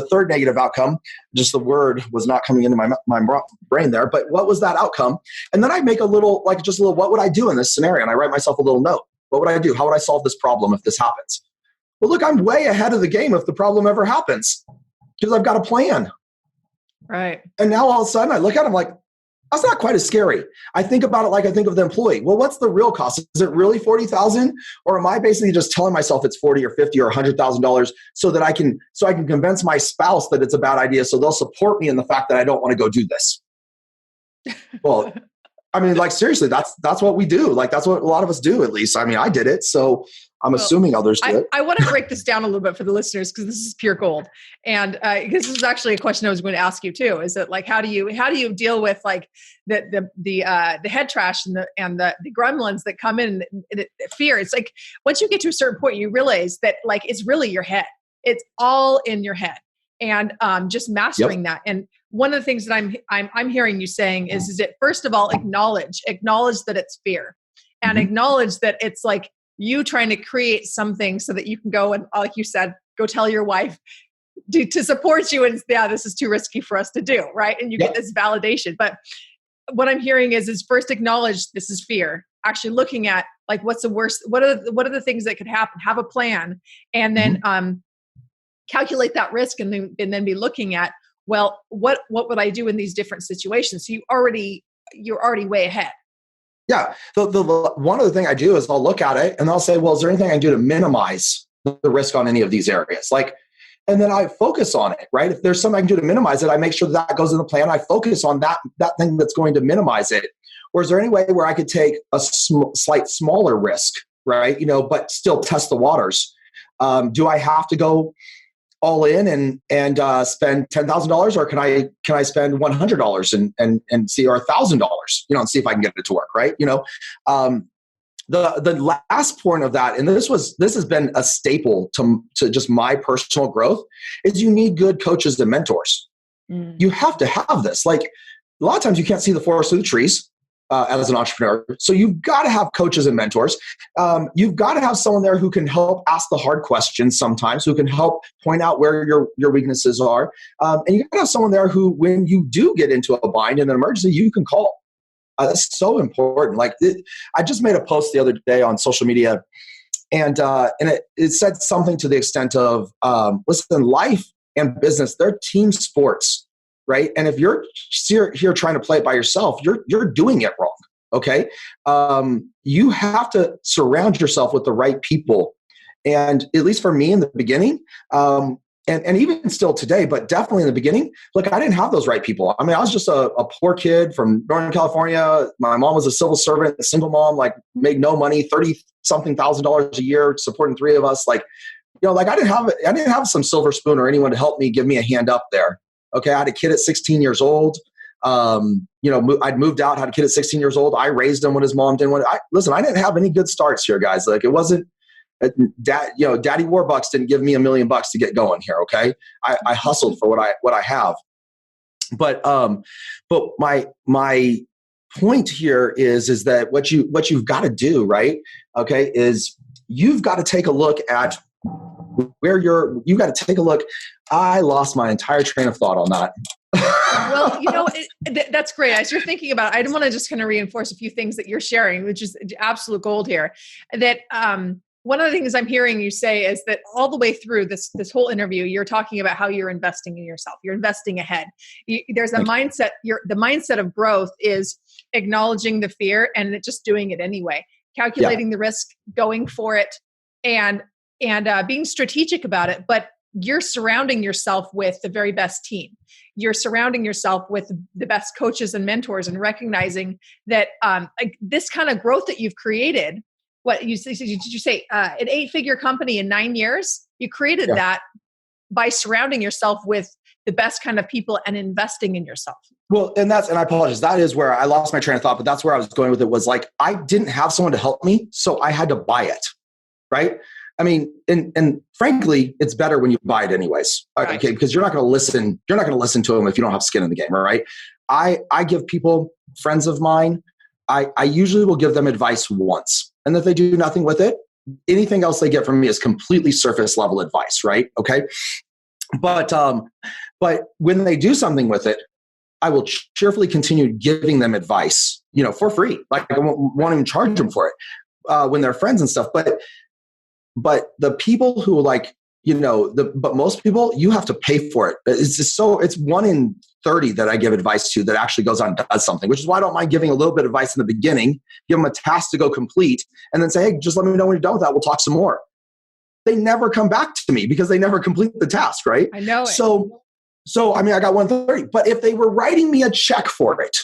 third negative outcome? Just the word was not coming into my brain there, but what was that outcome? And then I make a little, what would I do in this scenario? And I write myself a little note. What would I do? How would I solve this problem if this happens? Well, look, I'm way ahead of the game if the problem ever happens because I've got a plan. Right. And now all of a sudden I look at it, I'm like, that's not quite as scary. I think about it like I think of the employee. Well, what's the real cost? Is it really $40,000, or am I basically just telling myself it's $40 or $50 or $100,000 so that I can convince my spouse that it's a bad idea, so they'll support me in the fact that I don't want to go do this? Well, I mean, seriously, that's what we do. That's what a lot of us do, at least. I mean, I did it, so I'm assuming others do it. I want to break this down a little bit for the listeners because this is pure gold, and because this is actually a question I was going to ask you too. Is that how do you deal with the head trash and the gremlins that come in and fear? It's once you get to a certain point, you realize that it's really your head. It's all in your head, and just mastering that. And one of the things that I'm hearing you saying is that first of all, acknowledge that it's fear, and acknowledge that it's you trying to create something so that you can go and, like you said, go tell your wife to support you. And this is too risky for us to do. Right. And you get this validation. But what I'm hearing is first acknowledge this is fear. Actually looking at what's the worst, what are the things that could happen? Have a plan, and then calculate that risk, and then be looking at, well, what would I do in these different situations? So you're already way ahead. Yeah. The one other thing I do is I'll look at it and I'll say, well, is there anything I can do to minimize the risk on any of these areas? And then I focus on it, right? If there's something I can do to minimize it, I make sure that goes in the plan. I focus on that thing that's going to minimize it. Or is there any way where I could take a slight smaller risk, right? But still test the waters. Do I have to go all in and spend $10,000, or can I spend $100 and see, or $1,000, and see if I can get it to work, right? The last point of that, and this has been a staple to just my personal growth, is you need good coaches and mentors. You have to have this. A lot of times you can't see the forest through the trees. As an entrepreneur. So you've got to have coaches and mentors. You've got to have someone there who can help ask the hard questions sometimes, who can help point out where your weaknesses are. And you got to have someone there who, when you do get into a bind in an emergency, you can call. That's so important. I just made a post the other day on social media, and it said something to the extent of, listen, life and business, they're team sports. Right. And if you're here trying to play it by yourself, you're doing it wrong. Okay. You have to surround yourself with the right people. And at least for me in the beginning, and even still today, but definitely in the beginning, I didn't have those right people. I mean, I was just a poor kid from Northern California. My mom was a civil servant, a single mom, made no money, $30-something thousand a year, supporting three of us. I didn't have some silver spoon or anyone to help me, give me a hand up there. Okay, I had a kid at 16 years old. I'd moved out, had a kid at 16 years old. I raised him when his mom didn't want to. Listen, I didn't have any good starts here, guys. It wasn't, Daddy Warbucks didn't give me $1 million to get going here. Okay, I hustled for what I have. But my point here is that what you've got to do, right? Okay, is you've got to take a look at where you got to take a look. I lost my entire train of thought on that. Well, that's great. As you're thinking about it, I want to just kind of reinforce a few things that you're sharing, which is absolute gold here. That one of the things I'm hearing you say is that all the way through this whole interview, you're talking about how you're investing in yourself. You're investing ahead. There's a mindset. The mindset of growth is acknowledging the fear and just doing it anyway, calculating the risk, going for it, and being strategic about it. But you're surrounding yourself with the very best team. You're surrounding yourself with the best coaches and mentors, and recognizing that this kind of growth that you've created. What did you say? An 8-figure company in 9 years. You created that by surrounding yourself with the best kind of people and investing in yourself. Well, and I apologize. That is where I lost my train of thought, but that's where I was going with it, was like, I didn't have someone to help me, so I had to buy it. Right. I mean, and frankly, it's better when you buy it anyways. Right. Okay. Because you're not going to listen to them if you don't have skin in the game. Right. I give people, friends of mine, I usually will give them advice once. And if they do nothing with it, anything else they get from me is completely surface level advice. Right. Okay. But when they do something with it, I will cheerfully continue giving them advice, for free. Like, I won't even charge them for it when they're friends and stuff. But the people who but most people, you have to pay for it. It's 1 in 30 that I give advice to that actually goes on and does something, which is why I don't mind giving a little bit of advice in the beginning, give them a task to go complete, and then say, hey, just let me know when you're done with that. We'll talk some more. They never come back to me because they never complete the task, right? I know it. So I mean, I got 130, but if they were writing me a check for it,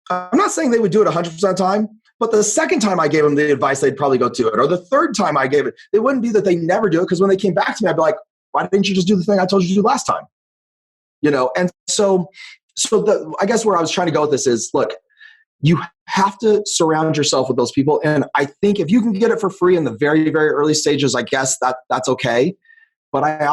I'm not saying they would do it 100% of the time, but the second time I gave them the advice, they'd probably go do it. Or the third time I gave it, it wouldn't be that they never do it, because when they came back to me, I'd be like, why didn't you just do the thing I told you to do last time? And so I guess where I was trying to go with this is, look, you have to surround yourself with those people. And I think if you can get it for free in the very, very early stages, I guess that's okay. But I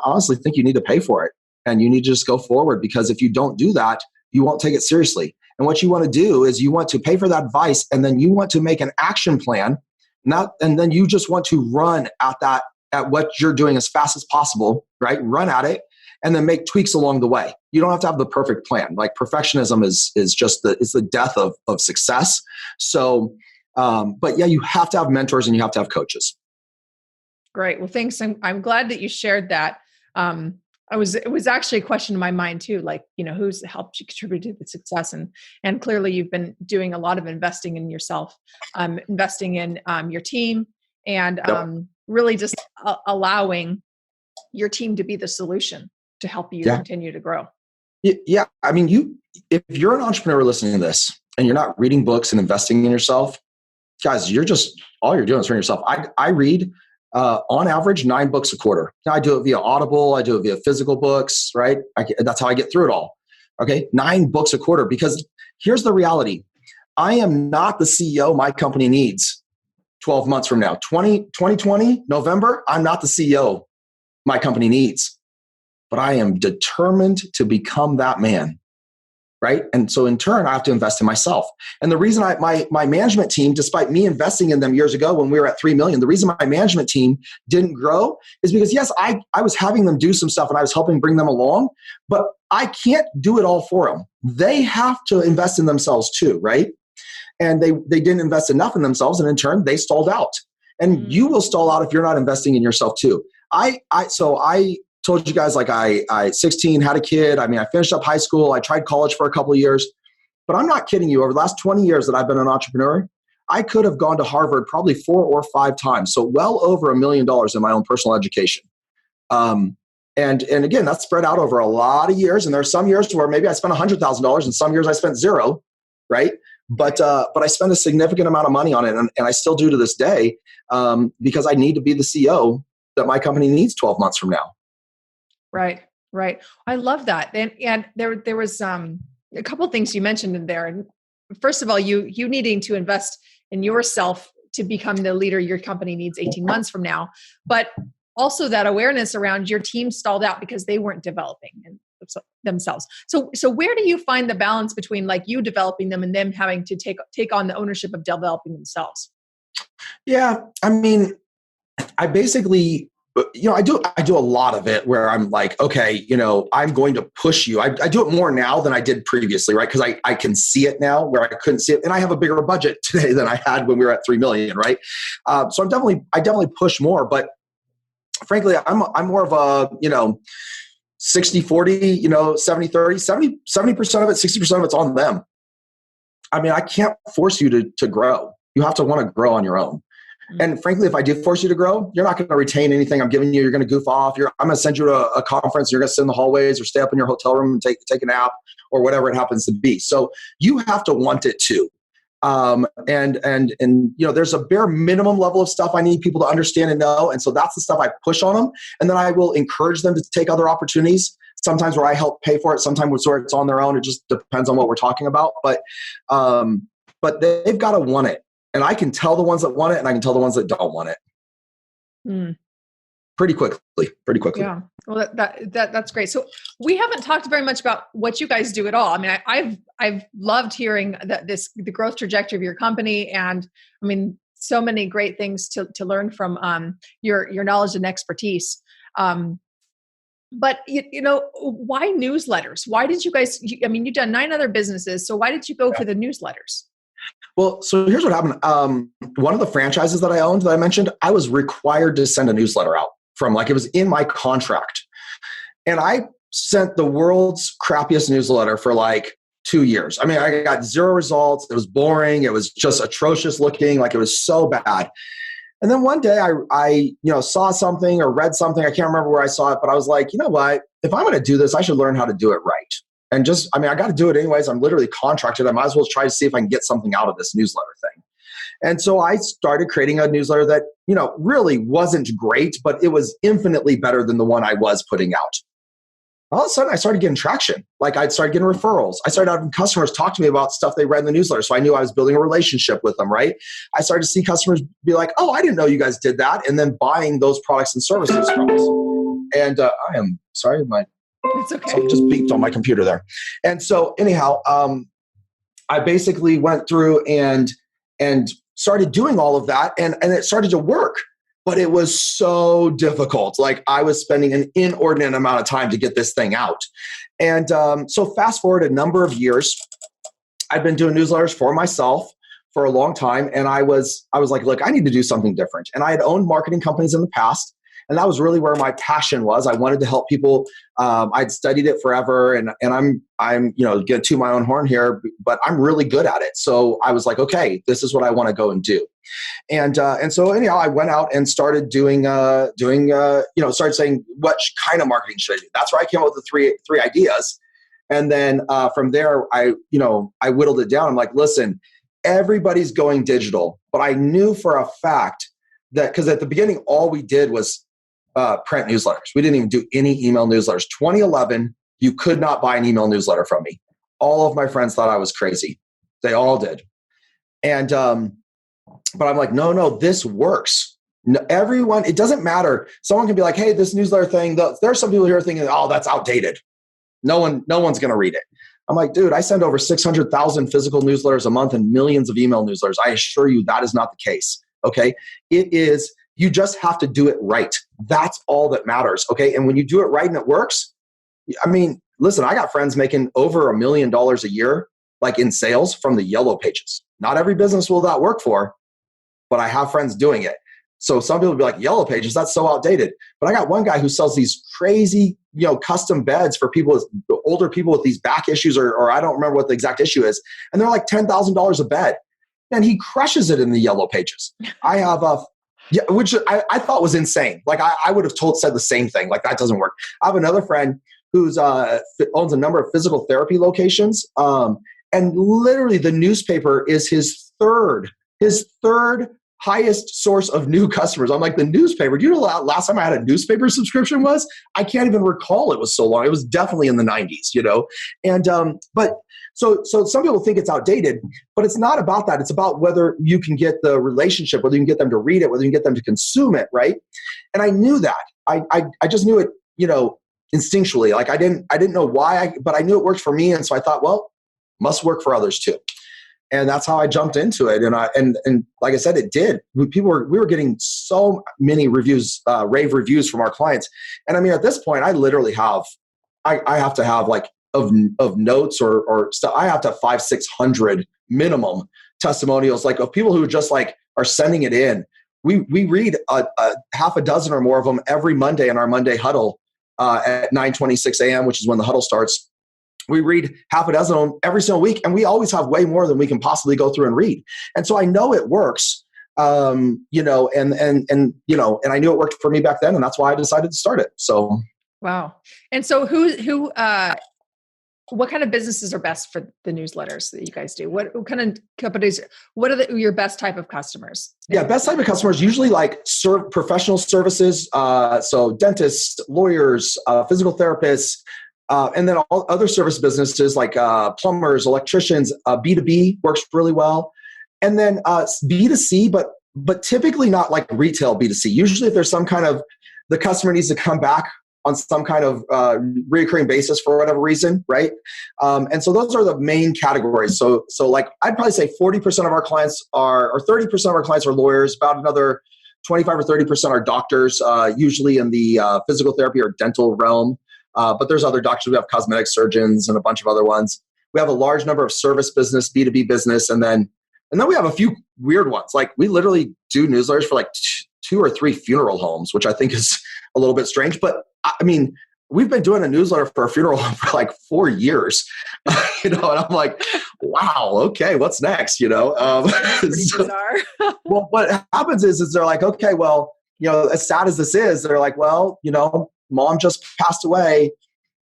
honestly think you need to pay for it, and you need to just go forward, because if you don't do that, you won't take it seriously. And what you want to do is you want to pay for that advice, and then you want to make an action plan, and then you just want to run at what you're doing as fast as possible, right? Run at it, and then make tweaks along the way. You don't have to have the perfect plan. Like, perfectionism is just it's the death of success. So, but yeah, you have to have mentors and you have to have coaches. Great. Well, thanks. I'm glad that you shared that. It was actually a question in my mind too, like, who's helped you contribute to the success? And clearly you've been doing a lot of investing in yourself, investing in your team, and really just allowing your team to be the solution to help you continue to grow. Yeah. I mean, if you're an entrepreneur listening to this and you're not reading books and investing in yourself, guys, all you're doing is hurting yourself. I read on average 9 books a quarter. Now, I do it via Audible. I do it via physical books, right? That's how I get through it all. Okay. 9 books a quarter, because here's the reality. I am not the CEO my company needs 12 months from now. 2020, November, I'm not the CEO my company needs, but I am determined to become that man. Right. And so in turn, I have to invest in myself. And the reason my management team, despite me investing in them years ago when we were at 3 million, the reason my management team didn't grow is because, yes, I was having them do some stuff and I was helping bring them along, but I can't do it all for them. They have to invest in themselves too. Right. And they didn't invest enough in themselves. And in turn, they stalled out. And you will stall out if you're not investing in yourself too. I told you guys, like, I 16, had a kid. I mean, I finished up high school. I tried college for a couple of years, but I'm not kidding you. Over the last 20 years that I've been an entrepreneur, I could have gone to Harvard probably 4 or 5 times. So well over $1 million in my own personal education. And again, that's spread out over a lot of years. And there are some years where maybe I spent $100,000 and some years I spent 0, right? But I spent a significant amount of money on it. And I still do to this day, because I need to be the CEO that my company needs 12 months from now. Right. I love that. And there was a couple of things you mentioned in there. And first of all, you needing to invest in yourself to become the leader your company needs 18 months from now, but also that awareness around your team stalled out because they weren't developing themselves. So where do you find the balance between, like, you developing them and them having to take on the ownership of developing themselves? Yeah. I mean, I basically, I do a lot of it where I'm like, okay, I'm going to push you. I do it more now than I did previously, right? Because I can see it now where I couldn't see it. And I have a bigger budget today than I had when we were at 3 million, right? So I definitely push more, but frankly, I'm more of a, 60-40, 70-30, 70% of it, 60% of it's on them. I mean, I can't force you to grow. You have to want to grow on your own. And frankly, if I do force you to grow, you're not going to retain anything I'm giving you. You're going to goof off. I'm going to send you to a conference. You're going to sit in the hallways or stay up in your hotel room and take a nap or whatever it happens to be. So you have to want it too. There's a bare minimum level of stuff I need people to understand and know. And so that's the stuff I push on them. And then I will encourage them to take other opportunities, sometimes where I help pay for it, sometimes where it's on their own. It just depends on what we're talking about. But they've got to want it. And I can tell the ones that want it, and I can tell the ones that don't want it. Pretty quickly. Yeah. Well, that's great. So we haven't talked very much about what you guys do at all. I mean, I've loved hearing the growth trajectory of your company, and I mean, so many great things to learn from your knowledge and expertise. But why newsletters? Why did you guys? You've done 9 other businesses, so why did you go for the newsletters? Well, so here's what happened. One of the franchises that I owned that I mentioned, I was required to send a newsletter out from, like, it was in my contract. And I sent the world's crappiest newsletter for like 2 years. I mean, I got 0 results. It was boring. It was just atrocious looking. Like, it was so bad. And then one day I saw something or read something. I can't remember where I saw it, but I was like, you know what? If I'm going to do this, I should learn how to do it right. And I got to do it anyways. I'm literally contracted. I might as well try to see if I can get something out of this newsletter thing. And so I started creating a newsletter that, really wasn't great, but it was infinitely better than the one I was putting out. All of a sudden, I started getting traction. Like, I started getting referrals. I started having customers talk to me about stuff they read in the newsletter. So I knew I was building a relationship with them, right? I started to see customers be like, oh, I didn't know you guys did that. And then buying those products and services from us. And I am sorry, it's okay. Something just beeped on my computer there. And so anyhow, I basically went through and started doing all of that, and it started to work. But it was so difficult. Like, I was spending an inordinate amount of time to get this thing out. And so fast forward a number of years, I've been doing newsletters for myself for a long time. And I was like, look, I need to do something different. And I had owned marketing companies in the past. And that was really where my passion was. I wanted to help people. I'd studied it forever, and I'm get to my own horn here, but I'm really good at it. So I was like, okay, this is what I want to go and do. And so anyhow, I went out and started started saying, what kind of marketing should I do? That's where I came up with the three ideas. And then from there, I whittled it down. I'm like, listen, everybody's going digital, but I knew for a fact that, because at the beginning, all we did was print newsletters. We didn't even do any email newsletters. 2011, you could not buy an email newsletter from me. All of my friends thought I was crazy. They all did. And, but I'm like, no, this works. No, everyone, it doesn't matter. Someone can be like, hey, this newsletter thing, there's some people here thinking, oh, that's outdated. No one's going to read it. I'm like, dude, I send over 600,000 physical newsletters a month and millions of email newsletters. I assure you that is not the case. Okay. It is, you just have to do it right. That's all that matters. Okay. And when you do it right and it works, I mean, listen, I got friends making over $1 million a year, like in sales from the yellow pages. Not every business will that work for, but I have friends doing it. So some people will be like, yellow pages, that's so outdated. But I got one guy who sells these crazy, custom beds for older people with these back issues, or I don't remember what the exact issue is. And they're like $10,000 a bed. And he crushes it in the yellow pages. I have which I thought was insane. Like, I would have said the same thing. Like, that doesn't work. I have another friend who's owns a number of physical therapy locations. And literally the newspaper is his third highest source of new customers. I'm like, the newspaper, do you know the last time I had a newspaper subscription was? I can't even recall. It was so long. It was definitely in the 90s, And, but so some people think it's outdated, but it's not about that. It's about whether you can get the relationship, whether you can get them to read it, whether you can get them to consume it. Right. And I knew that. I just knew it, instinctually. Like, I didn't know why, but I knew it worked for me. And so I thought, well, must work for others too. And that's how I jumped into it. And like I said, it did. We were getting so many reviews, rave reviews from our clients. And I mean, at this point, I literally have, I have to have like of notes or stuff. I have to have 500-600 minimum testimonials, like of people who just like are sending it in. We read a half a dozen or more of them every Monday in our Monday huddle at 9:26 a.m., which is when the huddle starts. We read half a dozen of them every single week, and we always have way more than we can possibly go through and read. And so I know it works, and I knew it worked for me back then, and that's why I decided to start it. So, wow. And so who What kind of businesses are best for the newsletters that you guys do? What kind of companies, what are your best type of customers? Yeah, best type of customers, usually like professional services. So dentists, lawyers, physical therapists, and then all other service businesses like plumbers, electricians. B2B works really well. And then B2C, but typically not like retail B2C. Usually if there's some kind of, the customer needs to come back on some kind of recurring basis for whatever reason, right? And so those are the main categories. So like I'd probably say 40% of our clients are, or 30% of our clients are lawyers, about another 25 or 30% are doctors, usually in the physical therapy or dental realm. But there's other doctors. We have cosmetic surgeons and a bunch of other ones. We have a large number of service business, B2B business, and then we have a few weird ones. Like we literally do newsletters for like 2 or 3 funeral homes, which I think is a little bit strange. But I mean, we've been doing a newsletter for a funeral home for like 4 years, and I'm like, wow, okay, what's next? Bizarre. Well, what happens is they're like, okay, well, as sad as this is, they're like, well, mom just passed away.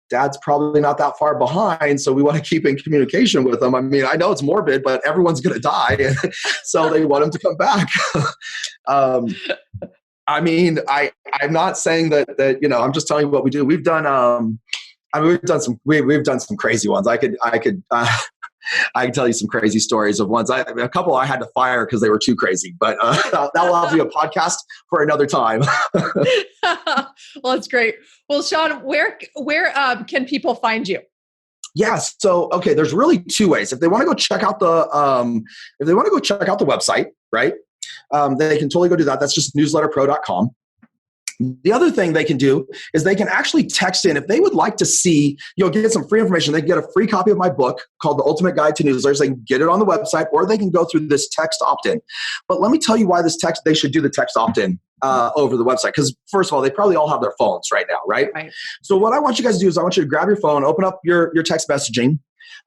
Dad's probably not that far behind, so we want to keep in communication with them. I mean, I know it's morbid, but everyone's going to die, so they want him to come back. I mean, I'm not saying that I'm just telling you what we do. We've done, we've done some crazy ones. I could tell you some crazy stories of ones. A couple I had to fire because they were too crazy, but that will have to be a podcast for another time. Well, that's great. Well, Shaun, where can people find you? Yes. So, okay, there's really 2 ways. If they want to go check out the website, right? They can totally go do that. That's just newsletterpro.com. The other thing they can do is they can actually text in if they would like to see, get some free information. They can get a free copy of my book called The Ultimate Guide to Newsletters. They can get it on the website, or they can go through this text opt-in. But let me tell you why they should do the text opt-in over the website. Because first of all, they probably all have their phones right now, right? So what I want you guys to do is I want you to grab your phone, open up your text messaging,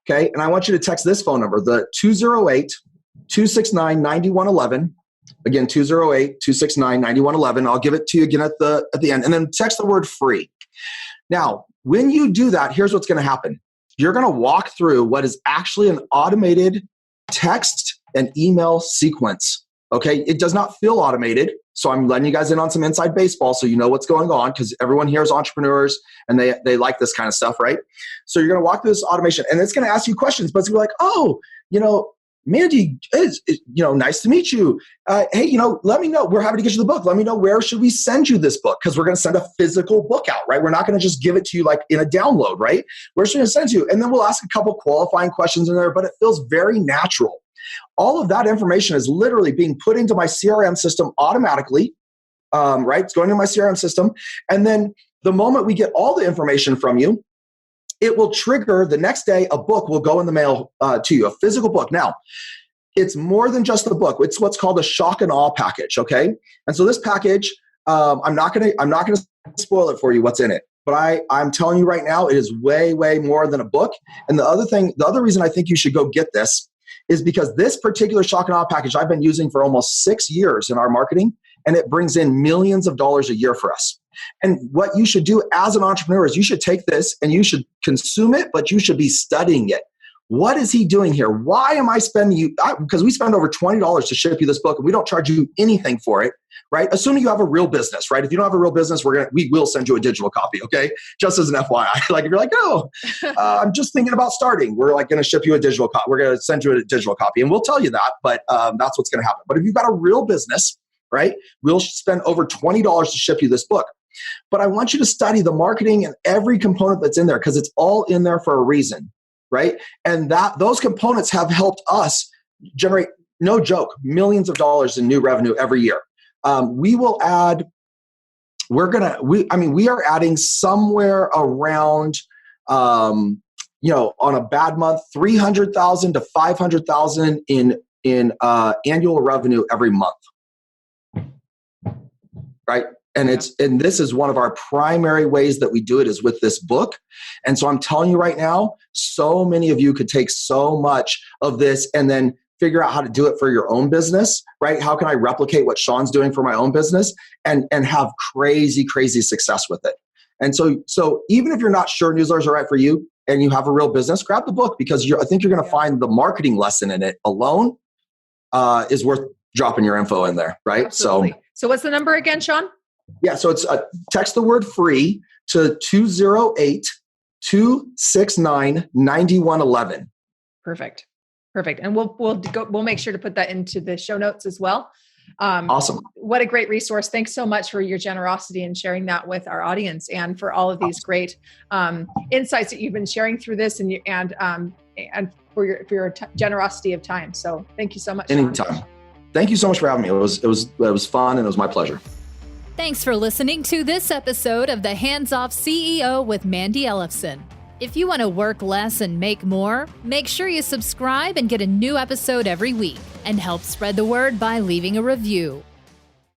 okay? And I want you to text this phone number, the 208-269-9111. Again, 208-269-9111. I'll give it to you again at the end. And then text the word free. Now, when you do that, here's what's going to happen. You're going to walk through what is actually an automated text and email sequence. Okay? It does not feel automated. So I'm letting you guys in on some inside baseball so you know what's going on, because everyone here is entrepreneurs and they like this kind of stuff, right? So you're going to walk through this automation and it's going to ask you questions, but it's going to be like, oh, Mandy, nice to meet you. Hey, let me know. We're happy to get you the book. Let me know, where should we send you this book? Because we're going to send a physical book out, right? We're not going to just give it to you like in a download, right? Where should we send you? And then we'll ask a couple qualifying questions in there, but it feels very natural. All of that information is literally being put into my CRM system automatically, right? It's going into my CRM system. And then the moment we get all the information from you, it will trigger the next day, a book will go in the mail to you, a physical book. Now, it's more than just the book. It's what's called a shock and awe package, okay? And so this package, I'm not gonna spoil it for you what's in it, but I'm telling you right now, it is way, way more than a book. And the other reason I think you should go get this is because this particular shock and awe package I've been using for almost 6 years in our marketing, and it brings in millions of dollars a year for us. And what you should do as an entrepreneur is you should take this and you should consume it, but you should be studying it. What is he doing here? Why am I spending you? Because we spend over $20 to ship you this book and we don't charge you anything for it, right? Assuming you have a real business, right? If you don't have a real business, we will send you a digital copy, okay? Just as an FYI. Like if you're like, oh, I'm just thinking about starting, we're like going to ship you a digital copy. We're going to send you a digital copy and we'll tell you that, but that's what's going to happen. But if you've got a real business, right, we'll spend over $20 to ship you this book. But I want you to study the marketing and every component that's in there because it's all in there for a reason, right? And those components have helped us generate, no joke, millions of dollars in new revenue every year. We will add, we are adding somewhere around, on a bad month, 300,000 to 500,000 in annual revenue every month, right? And this is one of our primary ways that we do it is with this book. And so I'm telling you right now, so many of you could take so much of this and then figure out how to do it for your own business, right? How can I replicate what Shaun's doing for my own business and have crazy, crazy success with it? And so even if you're not sure newsletters are right for you, and you have a real business, grab the book, because I think you're going to find the marketing lesson in it alone is worth dropping your info in there, right? Absolutely. So what's the number again, Shaun? Yeah, so it's text the word free to 208-269-9111. Perfect. And we'll make sure to put that into the show notes as well. Awesome. What a great resource. Thanks so much for your generosity and sharing that with our audience, and for all of these great insights that you've been sharing through this, and for your generosity of time. So thank you so much. Anytime. Shaun. Thank you so much for having me. It was fun, and it was my pleasure. Thanks for listening to this episode of The Hands Off CEO with Mandy Ellefson. If you want to work less and make more, make sure you subscribe and get a new episode every week, and help spread the word by leaving a review.